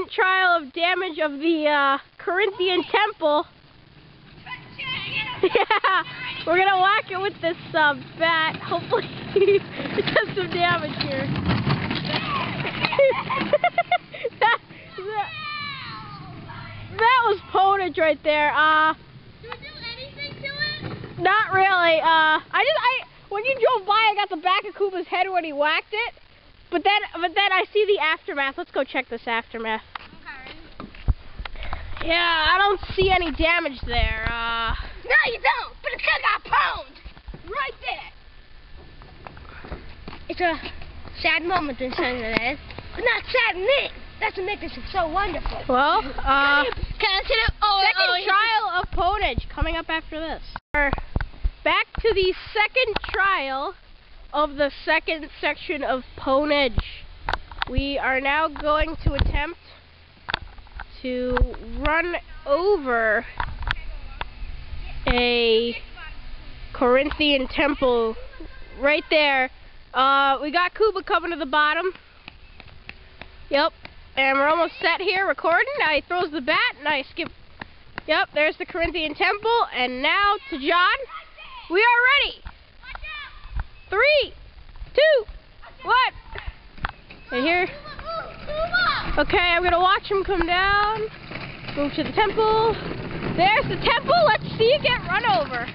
second trial of damage of the Corinthian temple. Yeah, we're gonna whack it with this bat. Hopefully it does some damage here. that was Ponage right there. Do we do anything to it? Not really. When you drove by, I got the back of Koopa's head when he whacked it. But then I see the aftermath. Let's go check this aftermath. Okay. Yeah, I don't see any damage there. No, you don't. But the kid got pwned right there. It's a sad moment in saying that, but not sad in me. That's what makes it so wonderful. Well, Can I see it? second trial of Ponage coming up after this. We're back to the second trial of the second section of Ponage. We are now going to attempt to run over a Corinthian temple right there. We got Koopa coming to the bottom. Yep. And we're almost set here recording. Now he throws the bat and I skip. Yep, there's the Corinthian temple. And now to John. We are ready. 3, 2, 1. And here. Okay, I'm going to watch him come down. Move to the temple. There's the temple. Let's see it get run over.